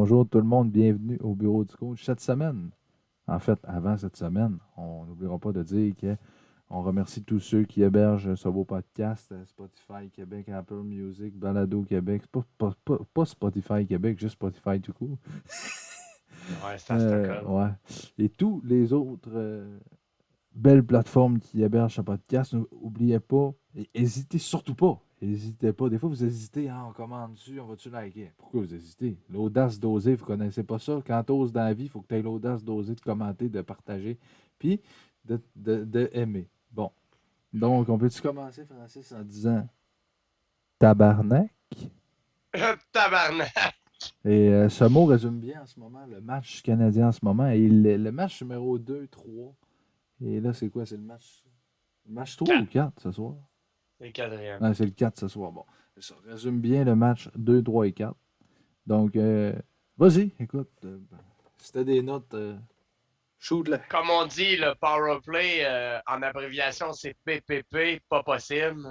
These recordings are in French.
Bonjour tout le monde, bienvenue au bureau du coach. Cette semaine, en fait, avant cette semaine, on n'oubliera pas de dire qu'on remercie tous ceux qui hébergent ce beau podcast, Spotify Québec, Apple Music, Balado Québec, pas Spotify Québec, juste Spotify tout court. Ouais, c'est à Stockholm. Ouais. Et tous les autres belle plateforme qui héberge ce podcast. N'oubliez pas, et n'hésitez surtout pas. N'hésitez pas. Des fois, vous hésitez, ah, on commande dessus, on va-tu liker? Pourquoi vous hésitez? L'audace d'oser, vous ne connaissez pas ça. Quand tu oses dans la vie, il faut que tu aies l'audace d'oser, de commenter, de partager, puis de aimer. Bon. Donc, on peut-tu commencer, Francis, en disant tabarnak? Tabarnak! Et ce mot résume bien en ce moment le match canadien en ce moment. Et le match numéro 2, 3. Et là, c'est quoi? C'est le match 3 ou 4. 4 ce soir? C'est le quatrième. Ouais, c'est le 4 ce soir. Bon, ça résume bien le match 2, 3 et 4. Donc, vas-y, écoute. Si t'as des notes, shoot-le. Comme on dit, le power play, en abréviation, c'est PPP, pas possible.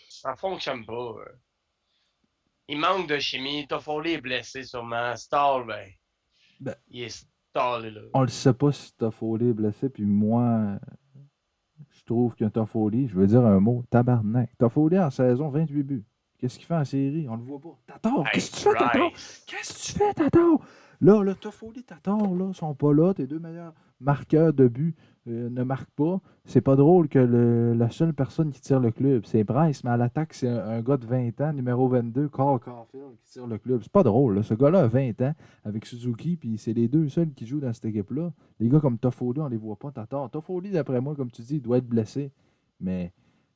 Ça fonctionne pas. Il manque de chimie. Toffoli est blessé sûrement. Stall, Ben, il est stallé là. on le sait pas si Toffoli est blessé, puis moi, je trouve qu'un Toffoli, je veux dire un mot, tabarnak. Toffoli en saison, 28 buts. Qu'est-ce qu'il fait en série? On le voit pas. Tatar, Hey, qu'est-ce que tu fais, Tatar? Price! Qu'est-ce que tu fais, Tatar? Là, le Toffoli, Tatar, là, sont pas là. Tes deux meilleurs marqueurs de but ne marquent pas. C'est pas drôle que la seule personne qui tire le club, c'est Bryce, mais à l'attaque, c'est un gars de 20 ans, numéro 22, Carl Caulfield, qui tire le club. C'est pas drôle, là. Ce gars-là a 20 ans avec Suzuki, puis c'est les deux seuls qui jouent dans cette équipe-là. Les gars comme Toffoli, on les voit pas, Tatar. Toffoli, d'après moi, comme tu dis, il doit être blessé. Mais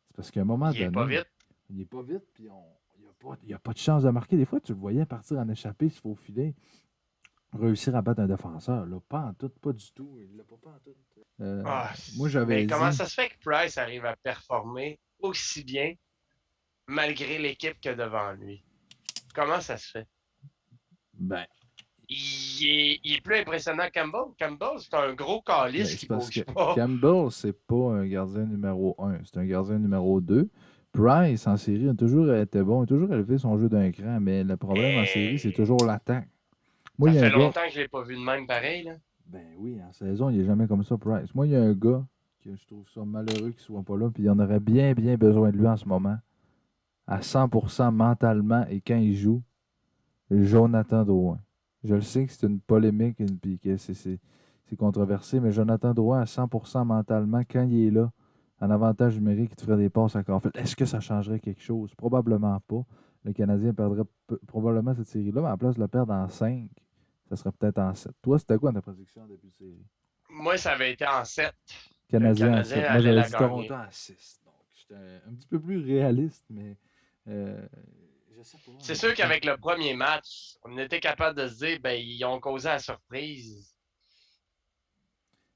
c'est parce qu'à un moment Il est pas donné, vite. il est pas vite, puis il n'y a pas de chance de marquer. Des fois, tu le voyais partir en échappée, se faufiler, réussir à battre un défenseur. Là, pas en tout, pas du tout. Il l'a pas en tout. Ah, Moi, mais j'avais comment dit, ça se fait que Price arrive à performer aussi bien malgré l'équipe qu'il y a devant lui? Comment ça se fait? ben, Il est plus impressionnant que Campbell. Campbell, c'est un gros calice c'est qui parce que bouge pas. Campbell, c'est pas un gardien numéro un, c'est un gardien numéro 2. Price, en série, a toujours été bon, a toujours élevé son jeu d'un cran, mais le problème en série, c'est Mais toujours l'attaque. Moi, ça il y a un fait gars, longtemps que je l'ai pas vu de même pareil, là. ben oui, en saison, il n'est jamais comme ça, Price. Moi, il y a un gars que je trouve ça malheureux qu'il soit pas là, puis il en aurait bien, bien besoin de lui en ce moment, à 100% mentalement, et quand il joue, Jonathan Drouin. Je le sais que c'est une polémique puis que c'est controversé, mais Jonathan Drouin à 100% mentalement, quand il est là, en avantage numérique, il te ferait des passes à Carfield. Est-ce que ça changerait quelque chose? Probablement pas. Le Canadien perdrait probablement cette série-là, mais à la place de la perdre en 5, ça serait peut-être en 7. Toi, c'était quoi ta prédiction en début de série? Moi, ça avait été en 7 que le Canadien en Canadien 7. Moi, allait j'avais la dit Toronto gagner. en 6. Donc, j'étais un petit peu plus réaliste, mais euh, je sais pas. C'est sûr qu'avec le premier match, on était capable de se dire, ils ont causé la surprise.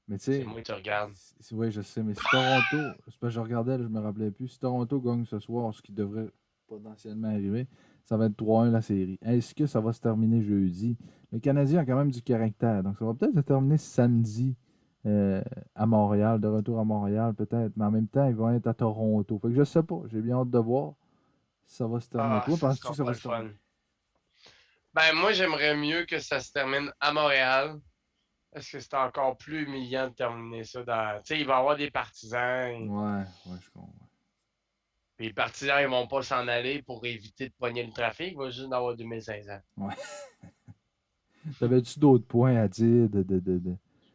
Mais tu C'est sais, moi qui te regarde. oui, je sais, mais si Toronto, c'est parce que je regardais, là, je me rappelais plus, si Toronto gagne ce soir, ce qui devrait potentiellement arriver, ça va être 3-1 la série. Est-ce que ça va se terminer jeudi? Le Canadien a quand même du caractère, donc ça va peut-être se terminer samedi euh, à Montréal, de retour à Montréal peut-être, mais en même temps, ils vont être à Toronto. Fait que je sais pas, j'ai bien hâte de voir si ça va se terminer. Ah, Toi, ça penses-tu que sera ça pas va le se terminer? fun. Moi, j'aimerais mieux que ça se termine à Montréal. Parce que c'est encore plus humiliant de terminer ça dans. Tu sais, il va y avoir des partisans. Ouais, ouais, je comprends. Puis les partisans, ils vont pas s'en aller pour éviter de pogner le trafic. Il va juste en avoir 2500. Ouais. T'avais-tu d'autres points à dire Je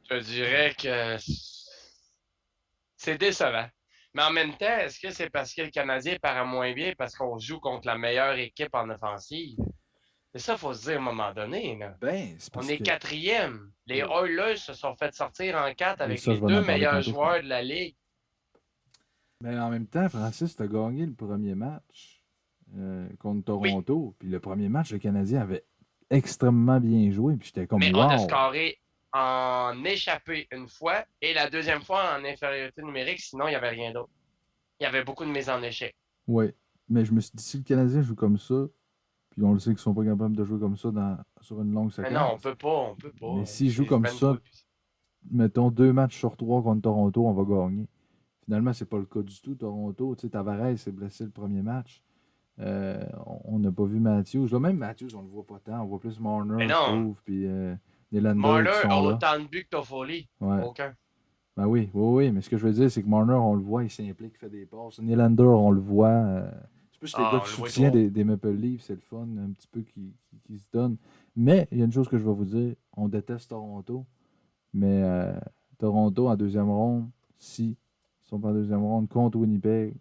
te dirais que c'est décevant. Mais en même temps, est-ce que c'est parce que le Canadien paraît moins bien parce qu'on joue contre la meilleure équipe en offensive? C'est ça, il faut se dire à un moment donné. Là. Ben, c'est On parce est que. quatrième. Les Oh. Oilers se sont fait sortir en quatre Et avec ça, les je vais en deux parler meilleurs tantôt, je pense. joueurs de la Ligue. Mais en même temps, Francis, tu as gagné le premier match contre Oui, Toronto. Puis le premier match, le Canadien avait extrêmement bien joué. Puis j'étais comme, mais on a wow! scoré en échappé une fois et la deuxième fois en infériorité numérique, sinon il n'y avait rien d'autre. Il y avait beaucoup de mises en échec. Ouais. Mais je me suis dit, si le Canadien joue comme ça, puis on le sait qu'ils sont pas capables de jouer comme ça sur une longue Mais non, séquence. on peut Mais pas. s'ils jouent C'est comme ça, 23. mettons 2 matchs sur 3 contre Toronto, on va gagner. Finalement, c'est pas le cas du tout. Toronto, tu sais, Tavares s'est blessé le premier match. on n'a pas vu Matthews. Là, même Matthews, on le voit pas tant. On voit plus Mais Marner, je non, trouve, puis Nylander qui Marner a sont là. autant de buts que Toffoli. Ouais. Aucun. Ben oui, oui, oui. Mais ce que je veux dire, c'est que Marner, on le voit, il s'implique, il fait des passes. Nylander, on le voit. C'est plus les gars Ah, de on le voit soutien trop. des Maple Leafs, c'est le fun, un petit peu qui se donnent. Mais il y a une chose que je vais vous dire, on déteste Toronto. Mais Toronto en deuxième ronde, si ils sont en deuxième ronde contre Winnipeg,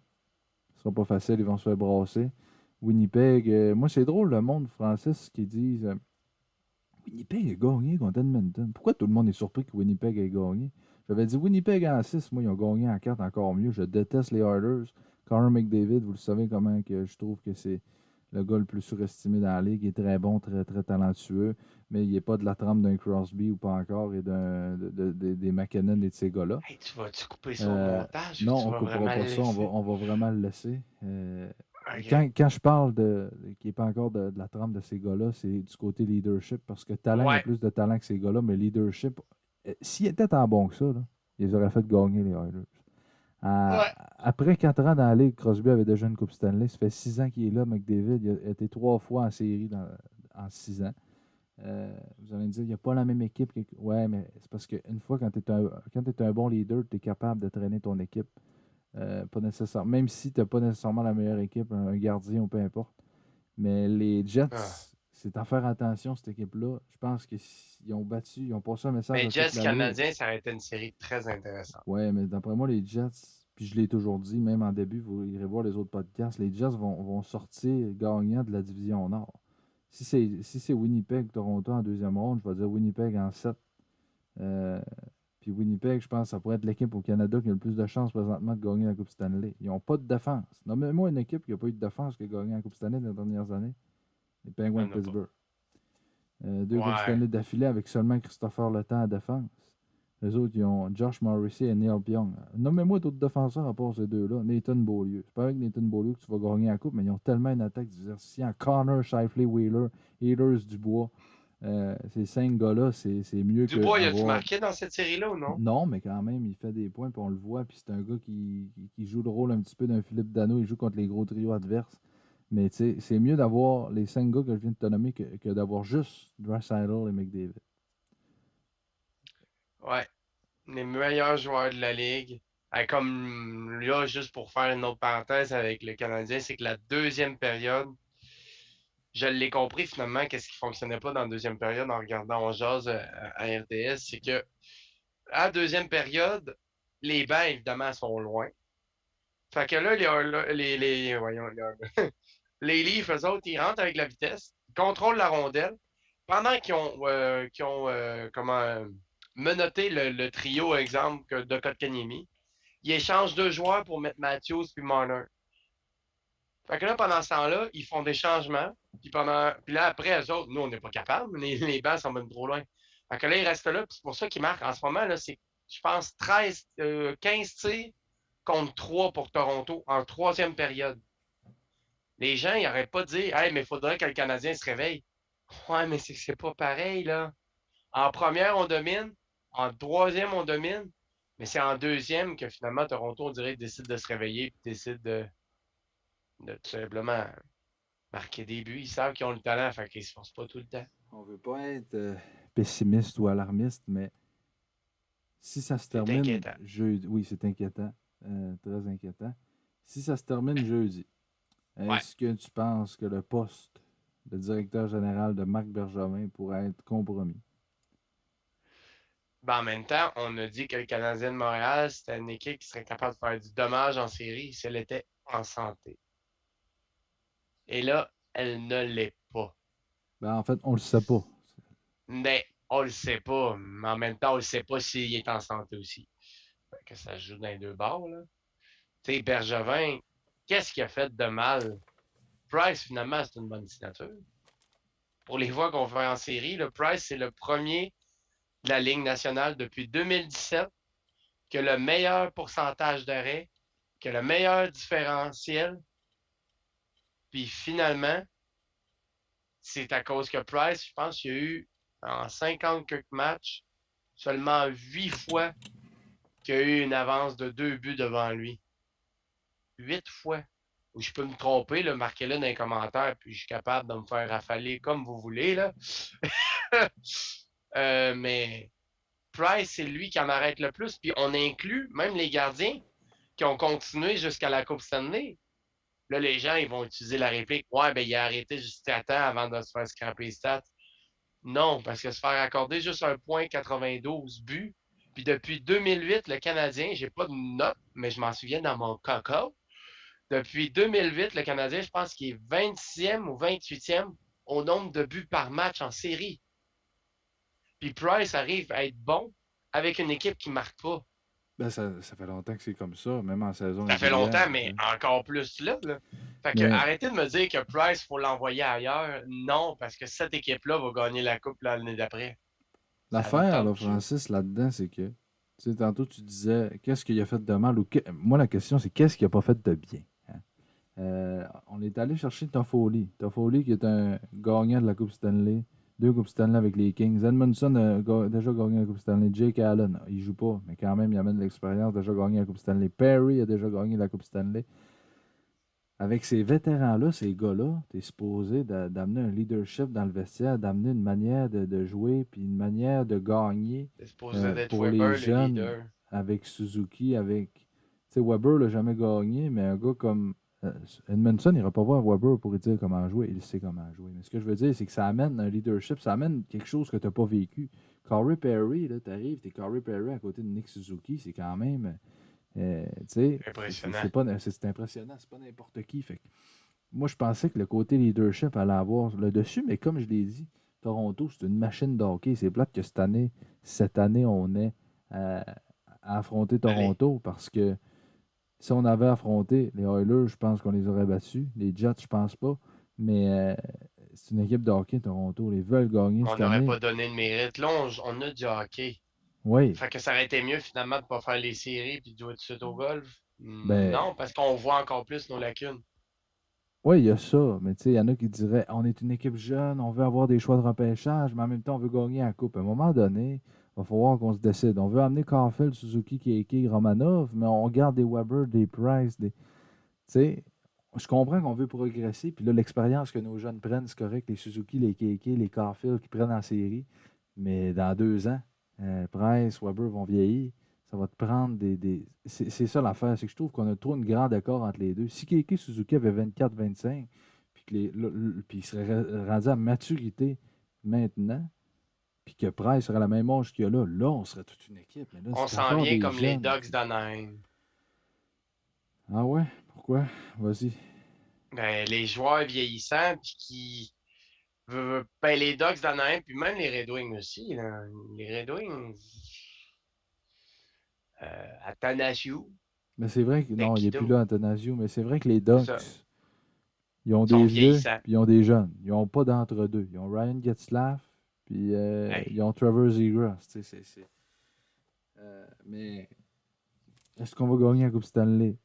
ce sera pas facile, ils vont se faire brasser. Winnipeg, moi c'est drôle le monde, Francis, qui disent Winnipeg a gagné contre Edmonton. Pourquoi tout le monde est surpris que Winnipeg ait gagné? J'avais dit Winnipeg en 6, moi ils ont gagné en 4 encore mieux. Je déteste les Oilers. Connor McDavid, vous le savez comment que je trouve que c'est le gars le plus surestimé dans la ligue. Il est très bon, très, très talentueux, mais il n'est pas de la trempe d'un Crosby ou pas encore et des McKinnon et de ces gars-là. Hey, tu vas-tu couper ça au montage ou Non, tu on ne vas coupera vraiment pas le ça, laisser? on va vraiment le laisser. Ok. Quand je parle qu'il n'est pas encore de la trempe de ces gars-là, c'est du côté leadership, parce que talent, il y a Ouais, plus de talent que ces gars-là, mais leadership, s'il était tant bon que ça, là, ils auraient fait gagner les Oilers. ouais. Après 4 ans dans la Ligue, Crosby avait déjà une Coupe Stanley. Ça fait 6 ans qu'il est là, McDavid. Il a été 3 fois en série en 6 ans. Vous allez me dire, il n'y a pas la même équipe. Ouais, mais c'est parce qu'une fois, quand tu es un bon leader, tu es capable de traîner ton équipe. Pas nécessaire, même si tu n'as pas nécessairement la meilleure équipe, un gardien ou peu importe. Mais les Jets, Ah. c'est à faire attention, cette équipe-là. Je pense qu'ils ont battu, ils ont passé un message Mais à toute Jets la Ligue. canadien, ça aurait été une série très intéressante. Ouais, mais d'après moi, les Jets, puis je l'ai toujours dit, même en début, vous irez voir les autres podcasts, les Jets vont sortir gagnants de la division Nord. Si c'est Winnipeg, Toronto en deuxième ronde, je vais dire Winnipeg en 7. Euh, Puis Winnipeg, je pense que ça pourrait être l'équipe au Canada qui a le plus de chances présentement de gagner la Coupe Stanley. Ils n'ont pas de défense. Nommez-moi une équipe qui n'a pas eu de défense qui a gagné la Coupe Stanley dans les dernières années. Les Il Penguins n'y de en a pas. Pittsburgh. 2 Coupes Ouais. Stanley d'affilée avec seulement Christopher Le Temps à défense. Les autres, ils ont Josh Morrissey et Neil Pionk. Nommez-moi d'autres défenseurs à part ces deux-là. Nathan Beaulieu. C'est pas avec Nathan Beaulieu que tu vas gagner la Coupe, mais ils ont tellement une attaque diversifiée. Connor, Shifley, Wheeler, Ehlers, Dubois. Ces 5 gars-là, c'est mieux Dubois, il a-tu qu'avoir. marqué dans cette série-là ou non? Non, mais quand même, il fait des points, puis on le voit, puis c'est un gars qui joue le rôle un petit peu d'un Philippe Dano, il joue contre les gros trios adverses. Mais tu sais, c'est mieux d'avoir les 5 gars que je viens de te nommer que d'avoir juste Draisaitl et McDavid. Ouais. Les meilleurs joueurs de la ligue. Comme là, juste pour faire une autre parenthèse avec le Canadien, c'est que la deuxième période, je l'ai compris finalement, qu'est-ce qui fonctionnait pas dans la deuxième période en regardant On Jase à RDS, c'est que à la deuxième période, les bancs, évidemment, sont loin. Fait que là, voyons, les Leafs, eux autres, ils rentrent avec la vitesse, ils contrôlent la rondelle. Pendant qu'ils ont comment, menotté le trio, exemple, de Kotkaniemi, ils échangent 2 joueurs pour mettre Matthews puis Marner. Fait que là, pendant ce temps-là, ils font des changements. Puis là, après, eux autres, nous, on n'est pas capables. Les bancs sont même trop loin. Fait que là, ils restent là. Puis c'est pour ça qu'ils marquent. En ce moment, là, c'est, je pense, 15 tirs contre 3 pour Toronto en troisième période. Les gens, ils n'arrêtent pas de dire Hey, mais il faudrait que le Canadien se réveille. Ouais, mais c'est pas pareil, là. En première, on domine. En troisième, on domine. Mais c'est en deuxième que finalement, Toronto, on dirait, décide de se réveiller et décide de tout simplement marquer des buts. Ils savent qu'ils ont le talent, fait qu'ils se forcent pas tout le temps. On veut pas être pessimiste ou alarmiste, mais si ça se C'est termine inquiétant. jeudi, oui, c'est inquiétant, très inquiétant. Si ça se termine jeudi, Ouais. est-ce que tu penses que le poste de directeur général de Marc Bergevin pourrait être compromis? Ben, en même temps, on a dit que le Canadien de Montréal, c'était une équipe qui serait capable de faire du dommage en série si elle était en santé. Et là, elle ne l'est pas. Ben, en fait, on le sait pas. Mais on le sait pas. Mais en même temps, on le sait pas s'il est en santé aussi. Fait que ça se joue dans les deux bords, là. Tu sais, Bergevin, qu'est-ce qu'il a fait de mal? Price, finalement, c'est une bonne signature. Pour les voix qu'on fait en série, le Price, c'est le premier de la Ligue nationale depuis 2017 qui a le meilleur pourcentage d'arrêt, qui a le meilleur différentiel. Puis finalement, c'est à cause que Price, je pense qu'il y a eu en 50 quelques matchs, seulement 8 fois qu'il y a eu une avance de 2 buts devant lui. 8 fois. ou je peux me tromper, là, marquez-le dans les commentaires, puis je suis capable de me faire rafaler comme vous voulez, là. Mais Price, c'est lui qui en arrête le plus. Puis on inclut même les gardiens qui ont continué jusqu'à la Coupe Stanley. Là, les gens, ils vont utiliser la réplique. Ouais, ben, il a arrêté juste à temps avant de se faire scraper les stats. Non, parce que se faire accorder juste un point 92 buts. Puis depuis 2008, le Canadien, j'ai pas de note, mais je m'en souviens dans mon coco. Depuis 2008, le Canadien, je pense qu'il est 26e ou 28e au nombre de buts par match en série. Puis Price arrive à être bon avec une équipe qui ne marque pas. Ben, ça fait longtemps que c'est comme ça, même en saison Ça fait régulière. longtemps, mais encore plus là, là. Fait que Mais arrêtez de me dire que Price, il faut l'envoyer ailleurs. Non, parce que cette équipe-là va gagner la Coupe l'année d'après. Ça me l'affaire, tente là, plus. Francis, là-dedans, c'est que, tu sais, tantôt, tu disais, qu'est-ce qu'il a fait de mal? Moi, la question, c'est qu'est-ce qu'il a pas fait de bien? Hein? On est allé chercher Toffoli. Toffoli, qui est un gagnant de la Coupe Stanley. 2 Coupes Stanley avec les Kings. Edmondson a déjà gagné la Coupe Stanley. Jake Allen, il joue pas, mais quand même, il amène de l'expérience. Déjà gagné la Coupe Stanley. Perry a déjà gagné la Coupe Stanley. Avec ces vétérans-là, ces gars-là, tu es supposé d'amener un leadership dans le vestiaire, d'amener une manière de jouer, puis une manière de gagner C'est supposé d'être pour les Weber, le jeunes leader. avec Suzuki, avec... Tu sais, Weber l'a jamais gagné, mais un gars comme Edmondson, il n'ira pas voir Weber pour lui dire comment jouer. Il sait comment jouer. Mais ce que je veux dire, c'est que ça amène un leadership, ça amène quelque chose que tu n'as pas vécu. Corey Perry, là, tu arrives, tu es Corey Perry à côté de Nick Suzuki, c'est quand même... tu sais, Impressionnant. c'est impressionnant, c'est pas n'importe qui. Fait que moi, je pensais que le côté leadership allait avoir le dessus, mais comme je l'ai dit, Toronto, c'est une machine de hockey. C'est plate que cette année, on ait à affronter Allez. Toronto parce que si on avait affronté les Oilers, je pense qu'on les aurait battus. Les Jets, je pense pas. Mais c'est une équipe de hockey, Toronto. Ils veulent gagner On cette n'aurait année. pas donné de mérite. Là, on a du hockey. Oui, Fait que ça aurait été mieux finalement de ne pas faire les séries et de jouer tout de suite au golf. ben, Non, parce qu'on voit encore plus nos lacunes. oui, il y a ça, mais tu sais, il y en a qui diraient on est une équipe jeune, on veut avoir des choix de repêchage, mais en même temps, on veut gagner la coupe. À un moment donné, il va falloir qu'on se décide. On veut amener Caulfield, Suzuki, Keiki, Romanov, mais on garde des Weber, des Price, des. Tu sais, je comprends qu'on veut progresser, puis là, l'expérience que nos jeunes prennent, c'est correct, les Suzuki, les Keiki, les Caulfield qui prennent en série, mais dans 2 ans, Price, Weber vont vieillir. Ça va te prendre des... C'est ça l'affaire, c'est que je trouve qu'on a trop une grande accord entre les deux. Si Keiki Suzuki avait 24-25, puis puis il serait rendu à maturité maintenant, puis que Price serait la même âge qu'il y a là, on serait toute une équipe. Mais là, On c'est s'en encore vient des comme les jeunes. Ducks d'Anaheim. Ah ouais? Pourquoi? Vas-y. Ben, les joueurs vieillissants, puis qui. Ben, les Ducks d'Anaheim, puis même les Red Wings aussi. Là. Les Red Wings. Athanasiou, Mais c'est vrai que... Non, il n'est plus Tekido, là, Athanasio, mais c'est vrai que les c'est ça. Ducks, ils ont Ils sont des vieux, vieillissants. puis ils ont des jeunes. Ils n'ont pas d'entre-deux. Ils ont Ryan Getzlaff, puis ils Hey, ont Trevor Zegras. Tu sais, mais est-ce qu'on va gagner la Coupe Stanley?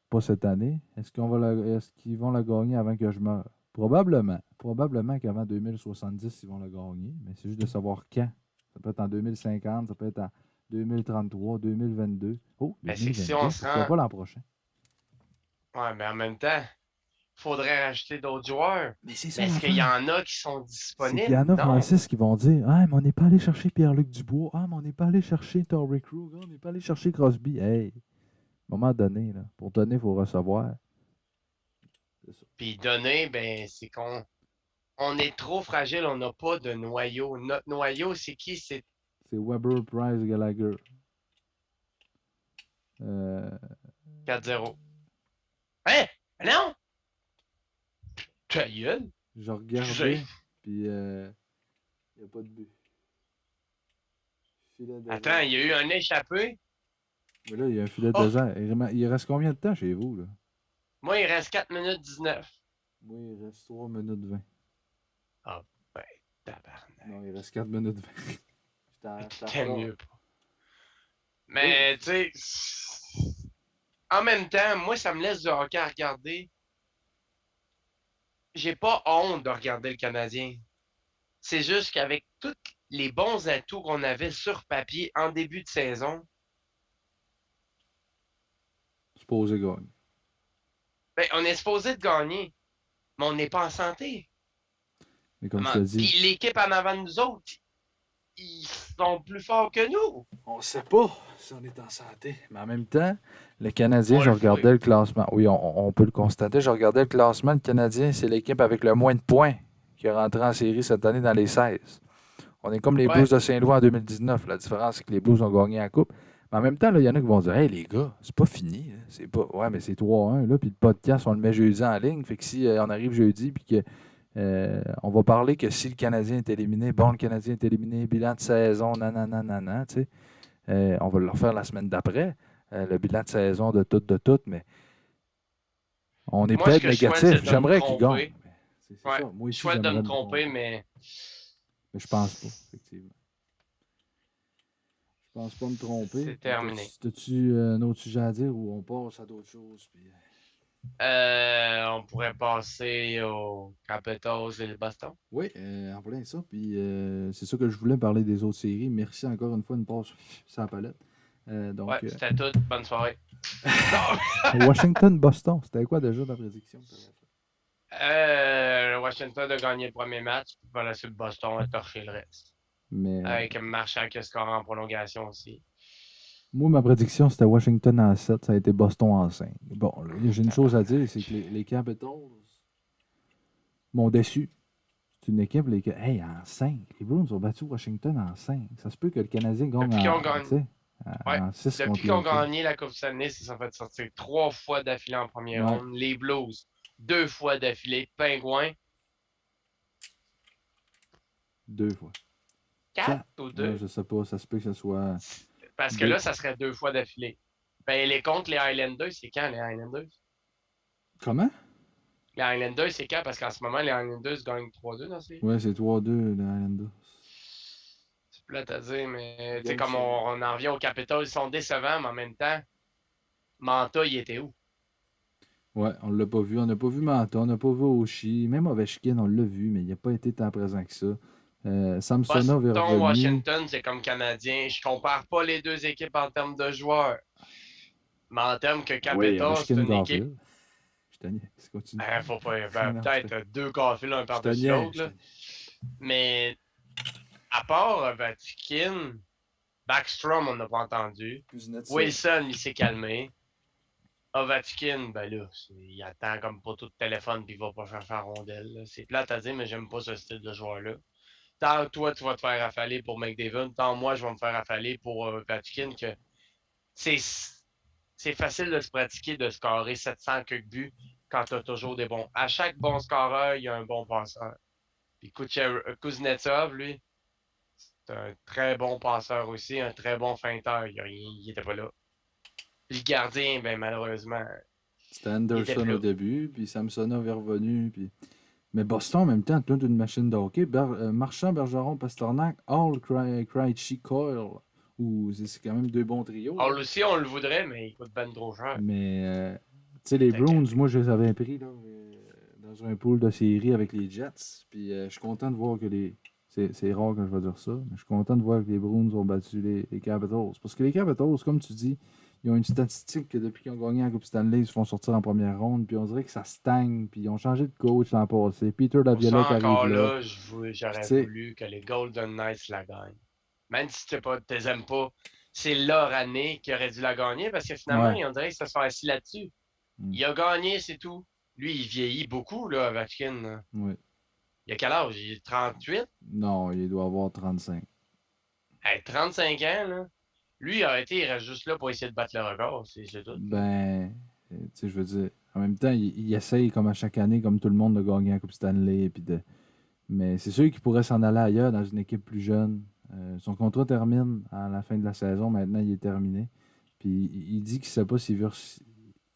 Pas cette année. Est-ce qu'ils vont la gagner avant que je meure? Probablement. Probablement qu'avant 2070, ils vont la gagner. Mais c'est juste de savoir quand. Ça peut être en 2050, ça peut être en 2033, 2022. Oh, ben, c'est que si on 2022. se Pourquoi rend. pas l'an prochain? Ouais, mais en même temps, il faudrait rajouter d'autres joueurs. Mais c'est Mais ça est-ce qu'il y l'affaire. en a qui sont C'est qu'il y disponibles? en a, Non. Francis, qui vont dire ah, mais on n'est pas allé chercher Pierre-Luc Dubois. Ah, mais on n'est pas allé chercher Torrey Krug. Ah, on n'est pas allé chercher Crosby. Hey, à un moment donné, là, pour donner, il faut recevoir. C'est ça. Puis donner, ben, c'est qu'on on est trop fragile, on n'a pas de noyau. Notre noyau, c'est qui? C'est C'est Weber, Price, Gallagher. 4-0. Hein? Non? Ta gueule? J'ai Excusez. regardé, puis il n'y a pas de but. Filet Attends, désert. il y a eu un échappé. Mais là, il y a un filet Oh, désert. Il reste combien de temps chez vous, là? moi, il reste 4 minutes 19. Moi, il reste 3 minutes 20. Ah, ben, tabarnak. Non, il reste 4 minutes 20. J'étais T'es encore. mieux pas. Oh, Mais, tu sais, en même temps, moi, ça me laisse du hockey à regarder. J'ai pas honte de regarder le Canadien. C'est juste qu'avec tous les bons atouts qu'on avait sur papier en début de saison, supposé gagner. Ben, on est supposé de gagner, mais on n'est pas en santé. Mais comme je te dis, Puis l'équipe en avant de nous autres, ils sont plus forts que nous. on sait pas si on est en santé. Mais en même temps, le Canadien, On je le voit. regardais le classement. Oui, on peut le constater. Je regardais le classement. Le Canadien, c'est l'équipe avec le moins de points qui est rentrée en série cette année dans les 16. On est comme les Ouais. Blues de Saint-Louis en 2019. La différence, c'est que les Blues ont gagné la Coupe. Mais en même temps, il y en a qui vont dire Hey les gars, c'est pas fini. Là. C'est pas. Ouais, mais c'est 3-1. Là, puis le podcast, on le met jeudi en ligne. Fait que si on arrive jeudi puis que on va parler que si le Canadien est éliminé, bon, le Canadien est éliminé, bilan de saison, nanana, tu sais. On va le refaire la semaine d'après, le bilan de saison de tout, mais on est Moi, ce peut-être que je souhaite, négatif. c'est de me J'aimerais qu'il gagne. tromper. C'est Ouais. ça. Moi Je aussi, souhaite de j'aimerais me me tromper, tromper. mais Mais je pense pas, effectivement. Je pense pas me tromper. c'est terminé. T'as-tu un autre sujet à dire ou on passe à d'autres choses? Puis... On pourrait passer au Capitals et le Boston. Oui, en plein ça. Puis c'est ça que je voulais parler des autres séries. Merci encore une fois, une passe sur la palette. Ouais, Donc, c'était tout. Bonne soirée. Non! Washington-Boston, c'était quoi déjà ta prédiction? Washington a gagné le premier match, puis par la suite, Boston a torché le reste. Mais Avec Marchand qui a scoré en prolongation aussi. moi, ma prédiction, c'était Washington en 7, ça a été Boston en 5. Bon, là, j'ai une chose à dire, c'est que les Capitals m'ont déçu. C'est une équipe, hey, en 5. Les Bruins ont battu Washington en 5. Ça se peut que le Canadien gagne Depuis qu'ils ont en, gagné. tu sais, Ouais. en 6 Depuis contre qu'ils ont les Kings. gagné la Coupe Stanley, ils se sont fait sortir 3 fois d'affilée en première Ouais, ronde. Les Blues, 2 fois d'affilée. Pingouins, 2 fois. 4 4. ou Ouais, 2. je sais pas, ça se peut que ce soit Parce que 2. là, ça serait 2 fois d'affilée. Ben, les contre les Highlanders, c'est quand les Highlanders? Comment? Les Highlanders, c'est quand? Parce qu'en ce moment, les Highlanders gagnent 3-2 dans ces. Ouais, c'est 3-2, les Islanders. C'est plate à dire, mais Ils tu sais, gagnent comme serré. on en revient aux Capitals, ils sont décevants, mais en même temps, Manta, il était où? Ouais, on l'a pas vu. On n'a pas vu Manta, on n'a pas vu Oshie. Même Ovechkin, on l'a vu, mais il n'a pas été tant présent que ça. Samsonov est Boston, revenu. Washington, c'est comme Canadien. Je compare pas les deux équipes en termes de joueurs. Mais en termes que Oui, Capitals, c'est Ovechkin une équipe. Garfield. Je t'ai continue. Faut pas. Non, non, Peut-être deux Caulfield un je te par-dessus niais, l'autre. je te Là. niais. Mais à part Vatikin, Backstrom, on n'a pas entendu. Kuznetsov. Wilson, il s'est calmé. Ovechkin, ben là, il attend comme pas tout de téléphone puis il va pas chercher la rondelle. Là. C'est plate à dire, mais j'aime pas ce style de joueur-là. Tant toi, tu vas te faire affaler pour McDavid, tant moi, je vais me faire affaler pour Ovechkin, que c'est c'est facile de se pratiquer de scorer 700 quelques buts quand tu as toujours des bons. À chaque bon scoreur, il y a un bon passeur. Puis Kuznetsov, lui, c'est un très bon passeur aussi, un très bon feinteur. Il était pas là. Puis le gardien, ben malheureusement, C'était il était Anderson plus au là. début, puis Samsonov est revenu. Puis... Mais Boston, en même temps, toute une machine de hockey. Marchand, Bergeron, Pasternak, Hall, Krejci, Coyle. C'est quand même deux bons trios. Là. Hall aussi, on le voudrait, mais il coûte ben trop cher. Mais, tu sais, Il les était Bruins, capé. moi, je les avais pris là, dans un pool de série avec les Jets. Puis, je suis content de voir que les. C'est rare que je vais dire ça, mais je suis content de voir que les Bruins ont battu les Capitals. Parce que les Capitals, comme tu dis, ils ont une statistique que depuis qu'ils ont gagné la Coupe Stanley, ils se font sortir en première ronde. Puis on dirait que ça stagne. Puis ils ont changé de coach l'an passé. Peter Pour ça, Laviolette arrive encore là. là, Puis tu j'aurais sais, voulu que les Golden Knights la gagnent. Même si tu les aimes pas, c'est leur année qui aurait dû la gagner parce que finalement, ouais. on dirait qu'ils se sont assis là-dessus. Mm, Il a gagné, c'est tout. Lui, il vieillit beaucoup, là, Ovechkin. ouais. Il a quel âge? Il est 38? Non, il doit avoir 35. Hey, 35 ans, là. Lui, il a été, il reste juste là pour essayer de battre le record, c'est tout. Là. Ben, tu sais, je veux dire, en même temps, il essaye comme à chaque année, comme tout le monde, de gagner la Coupe Stanley. Puis de... Mais c'est sûr qu'il pourrait s'en aller ailleurs dans une équipe plus jeune. Son contrat termine à la fin de la saison. Maintenant, il est terminé. Puis il dit qu'il sait pas s'il veut.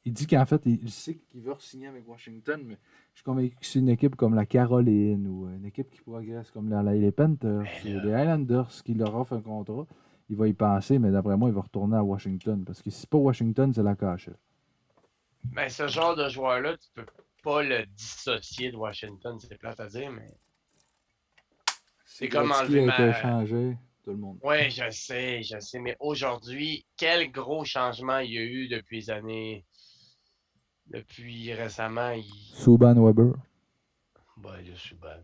Il dit qu'en fait, il sait qu'il veut signer avec Washington, mais je suis convaincu que c'est une équipe comme la Caroline ou une équipe qui progresse comme les Panthers Ben ou là, les Highlanders qui leur offrent un contrat. Il va y penser, mais d'après moi, il va retourner à Washington. Parce que si c'est pas Washington, c'est la cachette. ben, ce genre de joueur-là, tu peux pas le dissocier de Washington, c'est plate à dire, mais Si c'est comme Gretzky enlever a été ma. échangé, tout le monde. Ouais, je sais, mais aujourd'hui, quel gros changement il y a eu depuis les années Depuis récemment, Subban Weber. bah, il est Subban.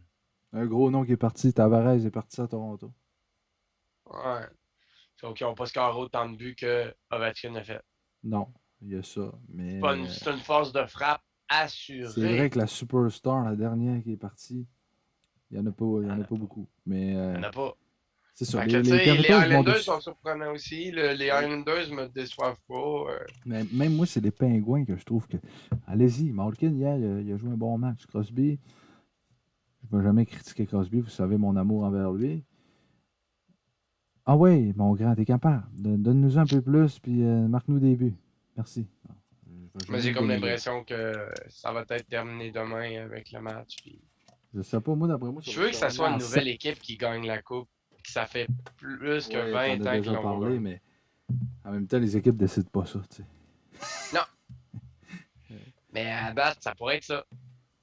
Un gros nom qui est parti. Tavares est parti à Toronto. Ouais. Donc, ils n'ont pas scoré autant de buts que Ovechkin a fait. Non, il y a ça. Mais C'est une force de frappe c'est vrai assurée. que la superstar, la dernière qui est partie, il n'y en a pas, Il n'y en a pas. beaucoup. Mais Il n'y en a pas. c'est ça. Fait que, tu Les sais, les Capitals vont Islanders dessus. sont surprenants aussi. Les Oui. Islanders me déçoivent pas. Mais même moi, c'est les Pingouins que je trouve que. Allez-y, Malkin, hier, il a joué un bon match. Crosby, je ne vais jamais critiquer Crosby, vous savez mon amour envers lui. Ah ouais, mon grand, t'es capable. Donne-nous un peu plus, puis marque-nous des buts. Merci. Non, je vais Mais jamais j'ai le comme dénigrer. l'impression que ça va être terminé demain avec le match. Puis Je sais pas, moi, d'après moi, ça je va se veux que ça terminer soit une en 7. nouvelle équipe qui gagne la coupe. Que ça fait plus que Ouais, t'en 20 as ans qu'ils déjà l'ont pas parlé, gagné. mais en même temps, les équipes décident pas ça, tu sais. Non, mais à date, ça pourrait être ça.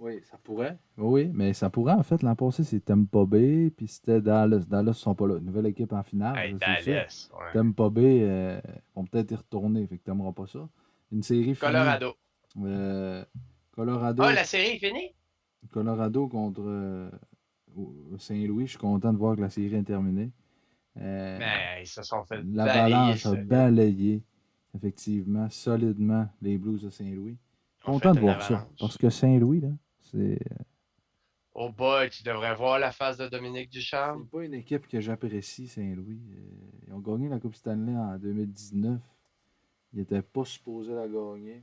Oui, ça pourrait. Oui, mais ça pourrait, en fait. L'an passé, c'était Tampa Bay, puis c'était Dallas. Dallas ne sont pas là. Nouvelle équipe en finale, Hey, ça, c'est sûr. Dallas, ouais. Tampa Bay vont peut-être y retourner, fait que t'aimeras pas ça. Une série finie. Colorado. euh, Ah, Colorado, la série est finie? Colorado contre Saint-Louis. Je suis content de voir que la série est terminée. Mais ils se sont fait balayer L'Avalanche a solide. balayé, effectivement, solidement, les Blues de Saint-Louis. Ils ont Content fait de une voir ça, parce avalanche. que Saint-Louis, là, c'est Oh boy, tu devrais voir la face de Dominique c'est Ducharme. pas une équipe que j'apprécie, Saint-Louis. Ils ont gagné la Coupe Stanley en 2019. Ils n'étaient pas supposés la gagner.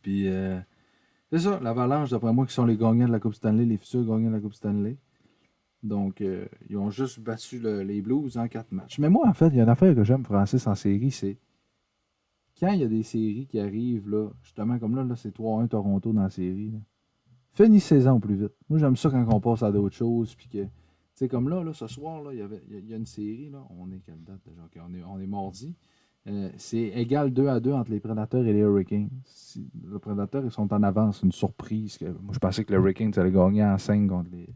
Puis, c'est ça, l'Avalanche, d'après moi, qui sont les gagnants de la Coupe Stanley, les futurs gagnants de la Coupe Stanley. Donc, ils ont juste battu les Blues en 4 matchs. Mais moi, en fait, il y a une affaire que j'aime, Francis, en série, c'est quand il y a des séries qui arrivent, là, justement, comme là c'est 3-1 Toronto dans la série. Là. Finissez-en au plus vite. Moi, j'aime ça quand on passe à d'autres choses. Puis que, tu sais, comme là, ce soir, là, il y a une série. Là, on est quelle date déjà? Ok, on est mardi. C'est égal 2-2 entre les Prédateurs et les Hurricanes. Si, les Prédateurs, ils sont en avance. Une surprise. Moi, je pensais que les Hurricanes allaient gagner en 5 contre les.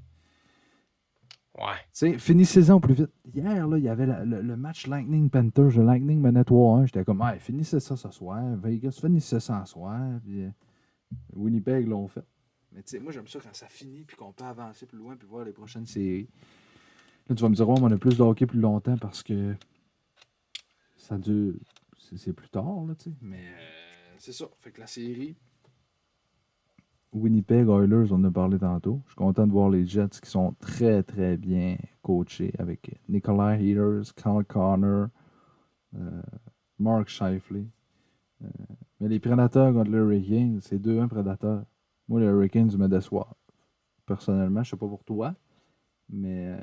Ouais. Tu sais, finissez-en au plus vite. Hier, là, il y avait le match Lightning Panthers. Le Lightning menait 3-1. J'étais comme, ah, finissez ça ce soir. Vegas, finissez ça ce soir. Puis Winnipeg l'ont fait. Mais tu sais, moi, j'aime ça quand ça finit puis qu'on peut avancer plus loin puis voir les prochaines séries. Là, tu vas me dire, ouais, mais on a plus de hockey plus longtemps parce que ça dure. C'est plus tard, là, tu sais. Mais c'est ça. Fait que la série, Winnipeg Oilers, on en a parlé tantôt. Je suis content de voir les Jets qui sont très, très bien coachés avec Nikolai Heaters, Kyle Connor, euh, Mark Scheifele. Euh, mais les Prédateurs contre les Hurricanes, c'est 2-1 Prédateurs. Moi, les Hurricanes me déçoivent. Personnellement, je sais pas pour toi, mais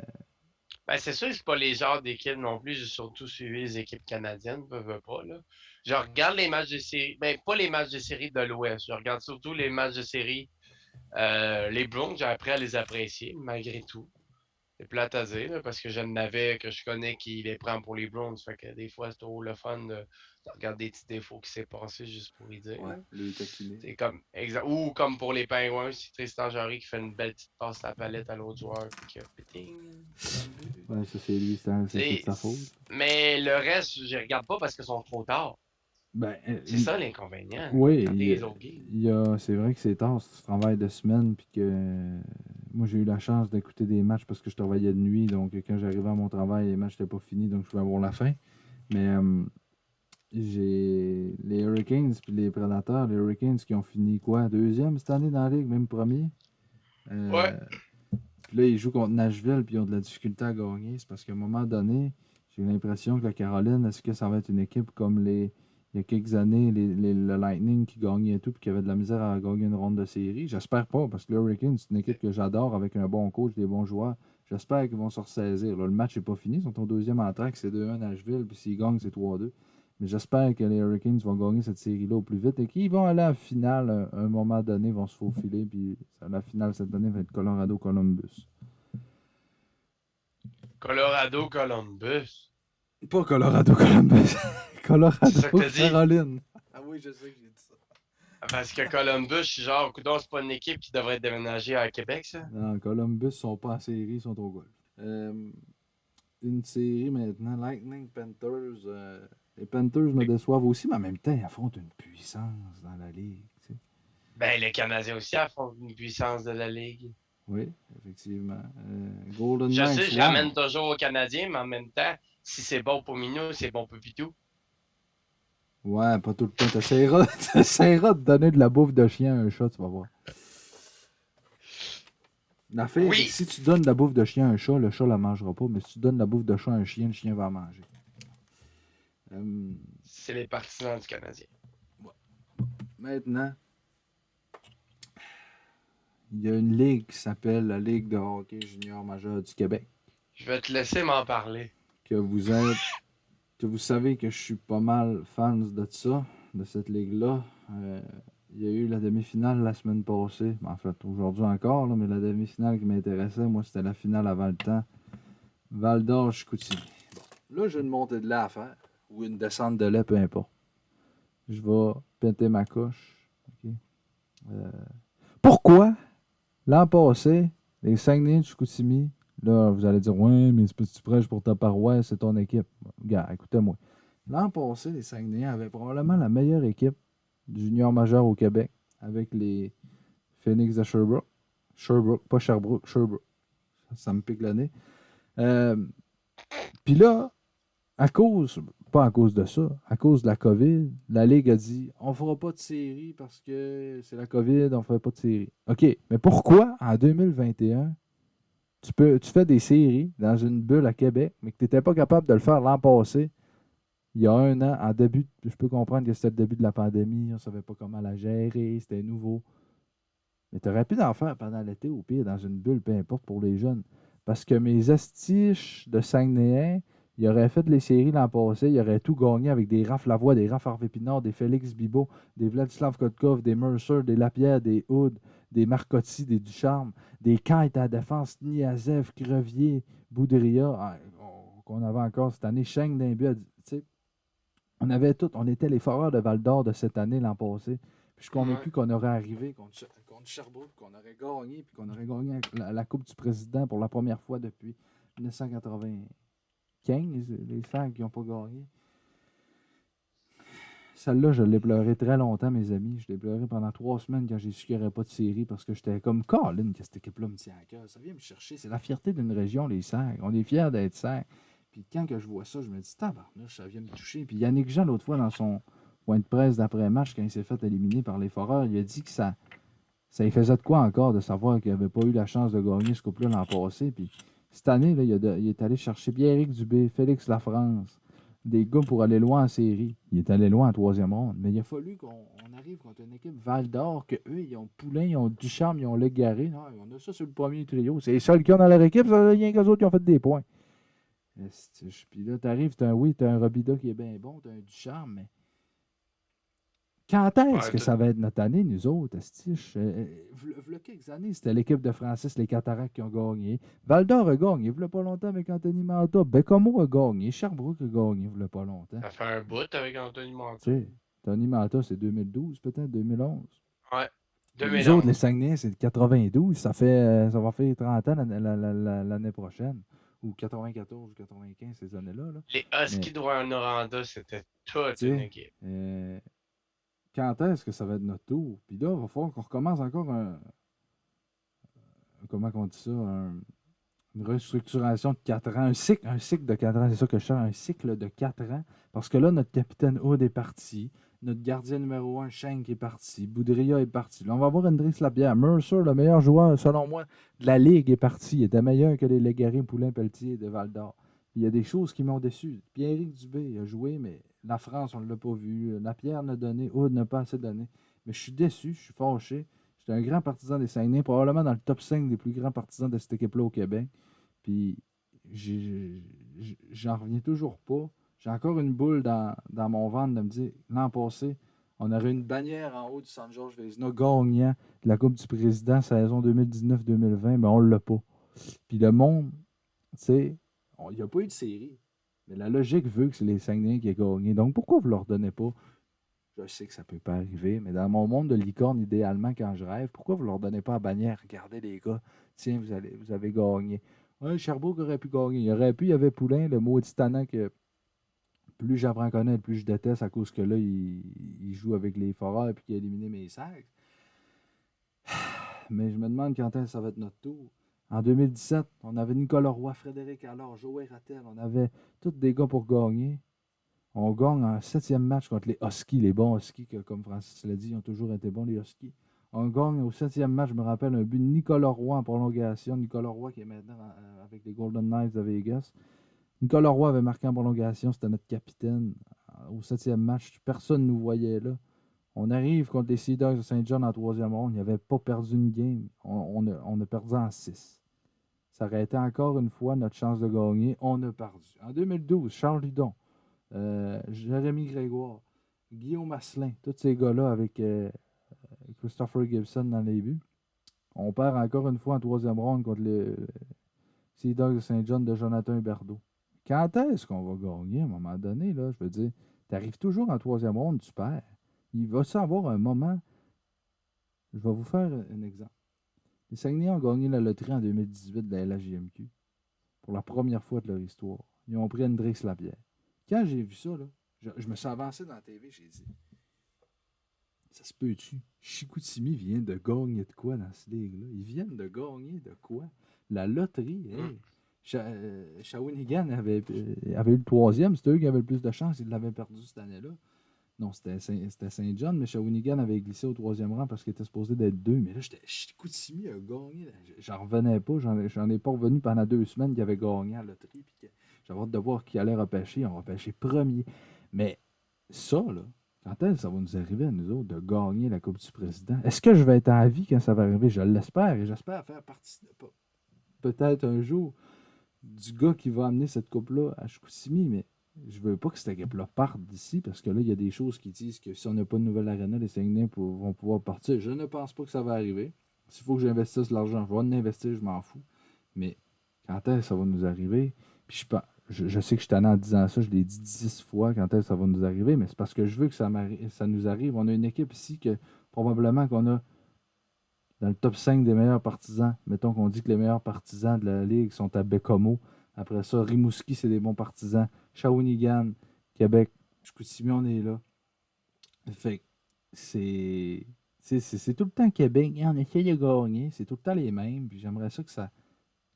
Ben, c'est sûr que c'est pas les genres d'équipes non plus. J'ai surtout suivi les équipes canadiennes, veux pas, là. Je regarde les matchs de série. Ben, pas les matchs de série de l'Ouest. Je regarde surtout les matchs de série. Les Browns, j'ai appris à les apprécier, malgré tout. C'est plate à dire, là, parce que j'en avais que je connais qui les prend pour les Browns. Fait que des fois, c'est trop le fun de regarder des petits défauts qui s'est passé juste pour y dire. ouais, Là. le taquiner. C'est comme, ou comme pour les Penguins, c'est Tristan Jarry qui fait une belle petite passe à la palette à l'autre joueur. Puis que, péting, Columbus. Ouais, ça c'est lui, c'est de sa faute. Mais le reste, je regarde pas parce qu'ils sont trop tard. Ben, C'est ça l'inconvénient. oui, Regardez les autres games. c'est vrai que c'est tard, si tu travailles de semaine, puis que moi j'ai eu la chance d'écouter des matchs parce que je travaillais de nuit, donc quand j'arrivais à mon travail, les matchs n'étaient pas finis, donc je pouvais avoir la fin. Mais j'ai les Hurricanes puis les Prédateurs, les Hurricanes qui ont fini quoi, deuxième cette année dans la ligue, même premier. Ouais. Puis là, ils jouent contre Nashville, puis ils ont de la difficulté à gagner. C'est parce qu'à un moment donné, j'ai l'impression que la Caroline, est-ce que ça va être une équipe comme il y a quelques années, le Lightning qui gagnait tout, puis qui avait de la misère à gagner une ronde de série? J'espère pas, parce que le Hurricane, c'est une équipe que j'adore avec un bon coach, des bons joueurs. J'espère qu'ils vont se ressaisir. Là, le match n'est pas fini, ils sont au deuxième en track, c'est 2-1 Nashville, puis s'ils gagnent, c'est 3-2. Mais j'espère que les Hurricanes vont gagner cette série-là au plus vite et qu'ils vont aller à la finale à un moment donné, vont se faufiler, puis la finale cette année va être Colorado-Columbus. Colorado, Columbus. Pas Colorado-Columbus. C'est ça que t'as dit? Colorado-Caroline. Ah oui, je sais que j'ai dit ça. Parce que Columbus, je suis genre, coudonc, c'est pas une équipe qui devrait déménager à Québec, ça? Non, Columbus sont pas en série, ils sont au golf. Une série maintenant, Lightning Panthers. Les Panthers me déçoivent aussi, mais en même temps, ils affrontent une puissance dans la ligue. Tu sais. Ben, les Canadiens aussi affrontent une puissance de la Ligue. Oui, effectivement. Golden Je sais, Knights, je ramène wow! toujours aux Canadiens, mais en même temps, si c'est bon pour Minou, c'est bon pour Pitou. Ouais, pas tout le temps. T'essaieras de donner de la bouffe de chien à un chat, tu vas voir. L'affaire, c'est que Oui, si tu donnes de la bouffe de chien à un chat, le chat la mangera pas, mais si tu donnes de la bouffe de chat à un chien, le chien va la manger. Euh, c'est les partisans du Canadien. Maintenant, il y a une ligue qui s'appelle la Ligue de hockey junior majeur du Québec. Je vais te laisser m'en parler. Que vous êtes, que vous savez que je suis pas mal fan de ça, de cette ligue-là. Il y a eu la demi-finale la semaine passée. En fait, aujourd'hui encore, là, mais la demi-finale qui m'intéressait, moi, c'était la finale avant le temps. Val d'Or, Chicoutimi. Bon. Là, j'ai une montée de lait à faire, ou une descente de lait, peu importe. Je vais péter ma coche. Ok. Pourquoi, l'an passé, les Saguenay de Chicoutimi, là, vous allez dire, ouais, mais c'est parce que tu prêches pour ta paroisse, c'est ton équipe. Regarde, écoutez-moi. L'an passé, les Saguenayens avaient probablement la meilleure équipe du junior majeur au Québec, avec les Phoenix de Sherbrooke. Sherbrooke, pas Sherbrooke, Sherbrooke. Ça me pique le nez. Puis là, pas à cause de ça, à cause de la COVID, la Ligue a dit on fera pas de série parce que c'est la COVID, on ne fait pas de série. OK, mais pourquoi en 2021, tu fais des séries dans une bulle à Québec, mais que tu n'étais pas capable de le faire l'an passé, il y a un an, en début, je peux comprendre que c'était le début de la pandémie, on ne savait pas comment la gérer, c'était nouveau. Mais tu aurais pu en faire pendant l'été, au pire, dans une bulle, peu importe pour les jeunes. Parce que mes astiches de Saguenayens, ils auraient fait les séries l'an passé, ils auraient tout gagné avec des Raph Lavoie, des Raph Harvey Pinard, des Félix Bibeau, des Vladislav Kotkov, des Mercer, des Lapierre, des Hood, des Marcotti, des Ducharme, des Kite à la défense, Niazev, Crevier, Boudria, qu'on avait encore cette année, Cheng d'Imbu, tu sais. On avait tout, on était les foreurs de Val d'Or de cette année l'an passé. Puis je suis Ouais. convaincu qu'on aurait arrivé contre Sherbrooke, qu'on aurait gagné, puis qu'on aurait gagné la Coupe du Président pour la première fois depuis 1995, les Sags qui n'ont pas gagné. Celle-là, je l'ai pleuré très longtemps, mes amis. Je l'ai pleuré pendant 3 semaines quand j'ai su qu'il n'y aurait pas de série parce que j'étais comme Colin, que cette équipe-là me tient à cœur. Ça vient me chercher. C'est la fierté d'une région, les Sags. On est fiers d'être Sags. Puis quand que je vois ça, je me dis, tabarnouche, ça vient me toucher. Puis Yannick Jean, l'autre fois, dans son point de presse d'après-match, quand il s'est fait éliminer par les Foreurs, il a dit que ça lui faisait de quoi encore de savoir qu'il n'avait pas eu la chance de gagner ce couple-là l'an passé. Puis cette année, là, il est allé chercher Pierre-Éric Dubé, Félix Lafrance, des gars pour aller loin en série. Il est allé loin en 3e ronde. Mais il a fallu qu'on arrive contre une équipe Val d'Or, qu'eux, ils ont Poulain, ils ont Ducharme, ils ont Légaré. Non, on a ça sur le premier trio. C'est les seuls qui ont dans leur équipe, ça, rien qu'eux autres qui ont fait des points. Puis là, t'arrives, t'as un Robida qui est bien bon, t'as un Ducharme, mais quand est-ce Ouais, que ça va être notre année, nous autres, Astiche? V'là quelques années, c'était l'équipe de Francis, les Cataractes qui ont gagné. Val d'Or a gagné, v'là pas longtemps avec Anthony Manta. Bécomo a gagné. Sherbrooke a gagné, v'là pas longtemps. ça fait un bout avec Anthony Manta. Tu sais, Tony Manta, c'est 2012, peut-être 2011. Ouais, Mais nous autres, les 2011. Saguenay, c'est 92. Ça va faire 30 ans l'année prochaine. Ou 94 ou 95, ces années-là. Là. Les Mais, Huskies de Rouen-Noranda, c'était toute tu une sais, équipe. quand est-ce que ça va être notre tour? Puis là, il va falloir qu'on recommence encore comment on dit ça? Une restructuration de 4 ans. Un cycle de 4 ans, c'est ça que je cherche, un cycle de 4 ans. Parce que là, notre capitaine Hood est parti. Notre gardien numéro 1, Schenk, est parti. Boudria est parti. Là, on va avoir Hendrix Lapierre. Mercer, le meilleur joueur, selon moi, de la Ligue, est parti. Il était meilleur que les Légaré, Poulain, Pelletier de Val d'Or. Il y a des choses qui m'ont déçu. Pierre-Éric Dubé a joué, mais la France, on ne l'a pas vu. Lapierre n'a donné, Hood n'a pas assez donné. Mais je suis déçu, je suis fâché. J'étais un grand partisan des Saguenay, probablement dans le top 5 des plus grands partisans de cette équipe-là au Québec. Puis j'en reviens toujours pas. J'ai encore une boule dans mon ventre de me dire, l'an passé, on aurait une bannière en haut du San Georges Vézina gagnant de la Coupe du Président saison 2019-2020, mais on ne l'a pas. Puis le monde, tu sais, il n'y a pas eu de série. Mais la logique veut que c'est les Saguenayens qui aient gagné. Donc pourquoi vous ne leur donnez pas? Je sais que ça ne peut pas arriver, mais dans mon monde de licorne, idéalement, quand je rêve, pourquoi vous ne leur donnez pas la bannière? Regardez les gars, tiens, vous avez gagné. Ouais, Sherbrooke aurait pu gagner. Il aurait pu, il y avait Poulain, le maudit tannant que plus j'apprends à connaître, plus je déteste à cause que là, il joue avec les Foreurs et qu'il a éliminé mes sacs. Mais je me demande quand est-ce que ça va être notre tour. En 2017, on avait Nicolas Roy, Frédéric Allard, Joël Rattel. On avait tous des gars pour gagner. On gagne en 7e match contre les Huskies, les bons Huskies, que, comme Francis l'a dit, ils ont toujours été bons, les Huskies. On gagne au 7e match, je me rappelle, un but de Nicolas Roy en prolongation. Nicolas Roy qui est maintenant avec les Golden Knights de Vegas. Nicolas Roy avait marqué en prolongation, c'était notre capitaine. Au 7e match, personne ne nous voyait là. On arrive contre les Sea Dogs de Saint John en 3e ronde. Ils n'avaient pas perdu une game. On a perdu en 6. Ça aurait été encore une fois notre chance de gagner. On a perdu. En 2012, Charles Ludon, Jérémy Grégoire, Guillaume Asselin, tous ces gars-là avec Christopher Gibson dans les buts. On perd encore une fois en 3e ronde contre les Sea Dogs de Saint John de Jonathan Huberdeau. Quand est-ce qu'on va gagner à un moment donné? Là, je veux dire, tu arrives toujours en 3e ronde, tu perds. Il va y avoir un moment. Je vais vous faire un exemple. Les Saguenay ont gagné la loterie en 2018 de la LHJMQ pour la première fois de leur histoire. Ils ont pris Hendrix Lapierre. Quand j'ai vu ça, là, je me suis avancé dans la TV, j'ai dit ça se peut-tu? Chicoutimi vient de gagner de quoi dans cette ligue-là? Ils viennent de gagner de quoi? La loterie, hey! Shawinigan avait eu le 3e, c'était eux qui avaient le plus de chance, ils l'avaient perdu cette année-là. Non, c'était Saint-John, mais Shawinigan avait glissé au 3e rang parce qu'il était supposé d'être 2. Mais là, Chicoutimi a gagné. J'en revenais pas. J'en ai pas revenu pendant 2 semaines qu'il avait gagné à la loterie. J'avais hâte de voir qui allait repêcher. On repêché premier. Mais ça, là, quand est-ce que ça va nous arriver à nous autres de gagner la Coupe du Président? Est-ce que je vais être en vie quand ça va arriver? Je l'espère. Et j'espère faire partie, peut-être un jour, du gars qui va amener cette coupe-là à Chicoutimi. Mais je veux pas que cette équipe-là parte d'ici parce que là, il y a des choses qui disent que si on n'a pas de nouvelle arena, les Saguenay vont pouvoir partir. Je ne pense pas que ça va arriver. S'il faut que j'investisse l'argent, je vais en investir, je m'en fous. Mais quand est-ce que ça va nous arriver? Puis je sais que je t'en en disant ça, je l'ai dit 10 fois quand est-ce que ça va nous arriver, mais c'est parce que je veux que ça nous arrive. On a une équipe ici que probablement qu'on a dans le top 5 des meilleurs partisans. Mettons qu'on dit que les meilleurs partisans de la Ligue sont à Bécomo. Après ça, Rimouski, c'est des bons partisans. Shawinigan, Québec, Chicoutimi, on est là. Fait que c'est tout le temps Québec. On essaie de gagner. C'est tout le temps les mêmes. Puis j'aimerais ça que ça.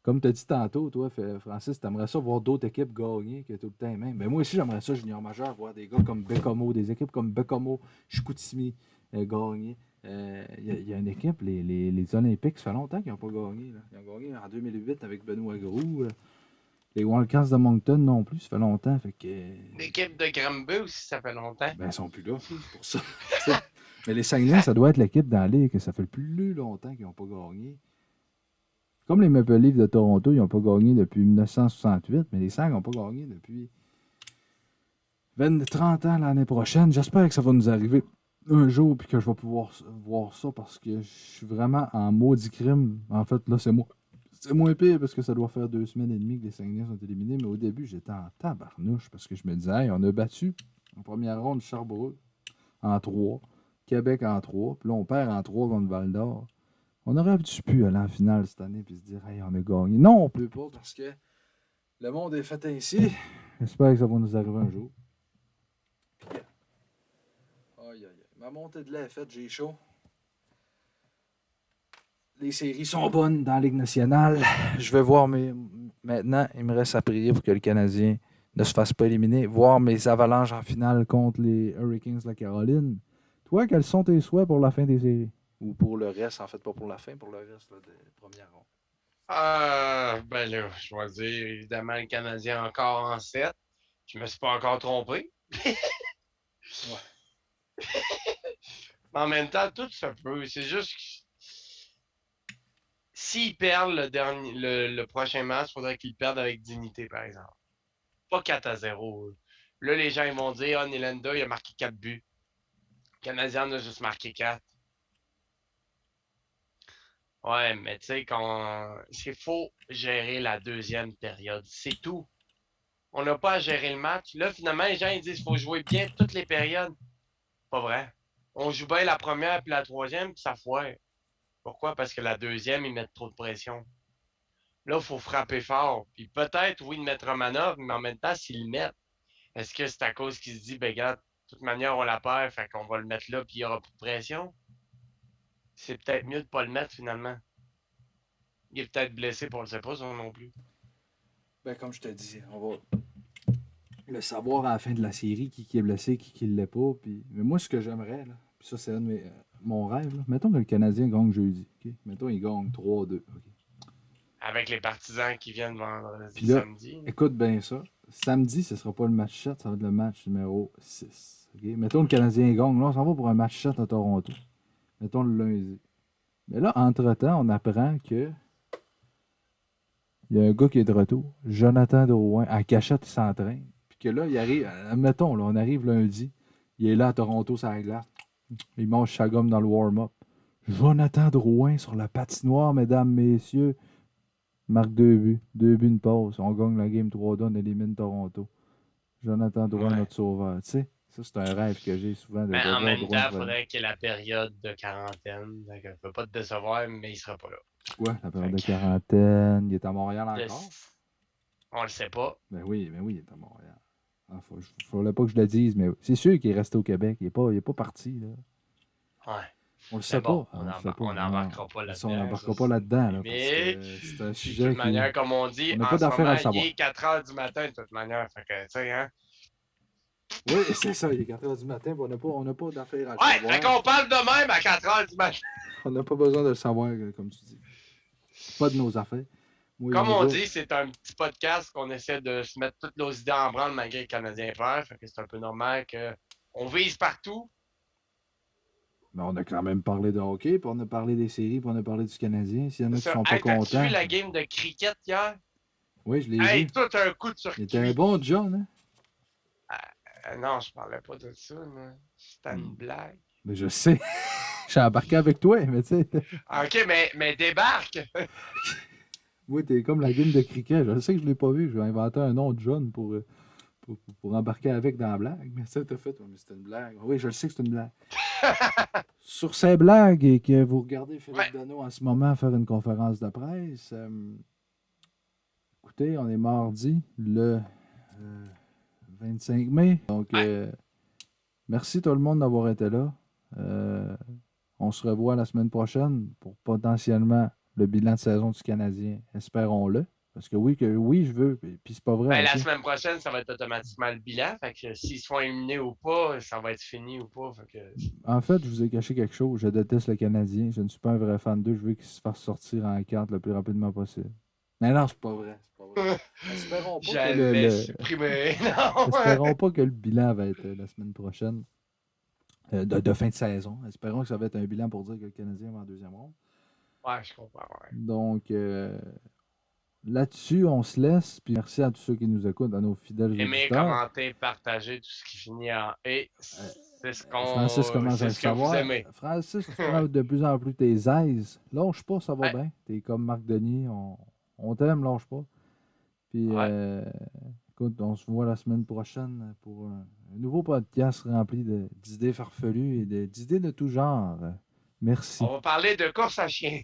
Comme tu as dit tantôt, toi, Francis, tu aimerais ça voir d'autres équipes gagner que tout le temps les mêmes. Mais moi aussi, j'aimerais ça, junior majeur, voir des gars comme Bécomo, des équipes comme Bécomo, Chicoutimi gagner. Il y a une équipe, les Olympiques, ça fait longtemps qu'ils n'ont pas gagné. Là. Ils ont gagné en 2008 avec Benoît Groux. Les Wildcats de Moncton non plus, ça fait longtemps. Fait que, l'équipe de Granby aussi, ça fait longtemps. Ben, ils sont plus là, c'est pour ça. Mais les Saguenay, ça doit être l'équipe dans la Ligue que ça fait le plus longtemps qu'ils n'ont pas gagné. Comme les Maple Leafs de Toronto, ils n'ont pas gagné depuis 1968, mais les Sags n'ont pas gagné depuis 30 ans l'année prochaine. J'espère que ça va nous arriver un jour puis que je vais pouvoir voir ça parce que je suis vraiment en maudit crime. En fait, là, c'est moins pire parce que ça doit faire 2 semaines et demie que les Saguenay sont éliminés, mais au début, j'étais en tabarnouche parce que je me disais, hey, on a battu en première ronde Sherbrooke en 3, Québec en 3, puis là, on perd en 3 contre Val-d'Or. On aurait pu aller en finale cette année et se dire, hey, on a gagné. Non, on peut pas parce que le monde est fait ainsi. J'espère que ça va nous arriver un jour. Puis, aïe. Ma montée de lait est faite, j'ai chaud. Les séries sont bonnes dans la Ligue nationale. Je vais voir maintenant, il me reste à prier pour que le Canadien ne se fasse pas éliminer. Voir mes Avalanches en finale contre les Hurricanes de la Caroline. Toi, quels sont tes souhaits pour la fin des séries? Ou pour le reste, en fait, pas pour la fin, pour le reste là, des premières rondes. Ben là, je dois dire, évidemment, le Canadien encore en 7. Je me suis pas encore trompé. Ouais. Mais en même temps, tout se peut. C'est juste que s'ils perdent le prochain match, il faudrait qu'ils perdent avec dignité, par exemple. Pas 4-0. Là, les gens ils vont dire, ah, Nylander, il a marqué 4 buts. Le Canadien en a juste marqué 4. Ouais, mais tu sais, il faut gérer la deuxième période. C'est tout. On n'a pas à gérer le match. Là, finalement, les gens ils disent qu'il faut jouer bien toutes les périodes. Pas vrai. On joue bien la première puis la troisième, puis ça foire. Pourquoi? Parce que la deuxième, ils mettent trop de pression. Là, il faut frapper fort. Puis peut-être, oui, de mettre Romanov, mais en même temps, s'ils le mettent, Est-ce que c'est à cause qu'il se dit, ben, regarde, de toute manière, on la perd, fait qu'on va le mettre là, puis il n'y aura plus de pression? C'est peut-être mieux de pas le mettre finalement. Il est peut-être blessé, pour on le sait pas, ça non plus. Ben, comme je te dis, on va le savoir à la fin de la série qui est blessé, qui ne l'est pas. Puis... Mais moi, ce que j'aimerais, là, puis ça, c'est mon rêve. Là. Mettons que le Canadien gagne jeudi. OK? Mettons qu'il gagne 3-2. OK? Avec les partisans qui viennent vendredi, Puis là, samedi. écoute bien ça. Samedi, ce ne sera pas le match 7, ça va être le match numéro 6. OK? Mettons que le Canadien gagne. Là, on s'en va pour un match 7 à Toronto. Mettons le lundi. Mais là, entre-temps, on apprend que il y a un gars qui est de retour, Jonathan Drouin, à cachette, il s'entraîne. Puis que là, il arrive, admettons, là, on arrive lundi, il est là à Toronto, sur la glace. Il mange sa gomme dans le warm-up. Jonathan Drouin sur la patinoire, mesdames, messieurs. Marque 2 buts. 2 buts, une pause. On gagne la game 3-2, on élimine Toronto. Jonathan Drouin, Ouais. notre sauveur. Tu sais, ça, c'est un rêve que j'ai souvent de Mais en voir même Drouin temps, il revenir. faudrait qu'il y ait la période de quarantaine. Donc, je ne peux pas te décevoir, mais il sera pas là. Quoi, la période de Fait que, quarantaine? Il est à Montréal le- encore? on le sait pas. Ben oui, il est à Montréal. Ah, fallait pas que je le dise, mais c'est sûr qu'il est resté au Québec. Il est pas parti, là. Ouais. On le Mais sait bon, pas. On le sait pas. on n'embarquera pas Ça, on là-dedans. n'embarquera Ça, pas c'est là-dedans, là, parce mais, que c'est un puis de sujet toute qui. manière, comme on dit, On n'a pas en ce d'affaire à moment, le savoir. il est 4 heures du matin, de toute manière. Fait que, tu sais, hein. Oui, c'est ça, il est 4 h du matin, puis on n'a pas d'affaire à le Ouais, savoir. fait qu'on parle de même à 4 heures du matin. On n'a pas besoin de le savoir, comme tu dis. Pas de nos affaires. Moi, Comme un on gars, dit, c'est un petit podcast qu'on essaie de se mettre toutes nos idées en branle malgré le Canadien perd. Fait que c'est un peu normal qu'on vise partout. mais on a quand même parlé de hockey, puis on a parlé des séries, puis on a parlé du Canadien. S'il y en a qui Ça. sont pas Hey, t'as-tu vu contents. la game de cricket hier? Oui, je l'ai Hey, vu. tout un coup de Il était un circuit. bon John, hein? Non, je parlais pas de ça, là. C'était une Hmm. blague. Mais je sais. J'ai embarqué avec toi, mais tu sais. Ok, mais débarque! Oui, t'es comme la game de cricket. Je sais que je l'ai pas vu. Je vais inventer un nom de John pour embarquer avec dans la blague. Mais ça, t'as fait. Mais c'était une blague. Oui, je le sais que c'est une blague. Sur ces blagues et que vous regardez Philippe Ouais. Dano en ce moment faire une conférence de presse, écoutez, on est mardi le 25 mai. Donc, Ouais. merci tout le monde d'avoir été là. On se revoit la semaine prochaine pour potentiellement le bilan de saison du Canadien. Espérons-le. Parce que oui, je veux. Puis c'est pas vrai. Ben, la ok? semaine prochaine, ça va être automatiquement le bilan. Fait que s'ils se font éliminer ou pas, ça va être fini ou pas. Fait que... En fait, je vous ai caché quelque chose. Je déteste le Canadien. Je ne suis pas un vrai fan d'eux. Je veux qu'ils se fassent sortir en carte le plus rapidement possible. Mais non, c'est pas vrai. C'est pas vrai. Espérons pas que J'allais supprimer. Non! Espérons pas que le bilan va être la semaine prochaine. De fin de saison. Espérons que ça va être un bilan pour dire que le Canadien va en deuxième ronde. Ouais, je comprends. Ouais. Donc, là-dessus, on se laisse. Puis merci à tous ceux qui nous écoutent, à nos fidèles Aimer, auditeurs. commenter, partager tout ce qui finit en et. C'est ce Francis commence à c'est le ce que vous savoir. aimez. Francis, tu prends de plus en plus tes aises. Lâche pas, ça va Ouais. bien. T'es comme Marc Denis. On t'aime, lâche pas. Puis, Ouais. écoute, on se voit la semaine prochaine pour un nouveau podcast rempli d'idées farfelues et d'idées de tout genre. Merci. On va parler de course à chien.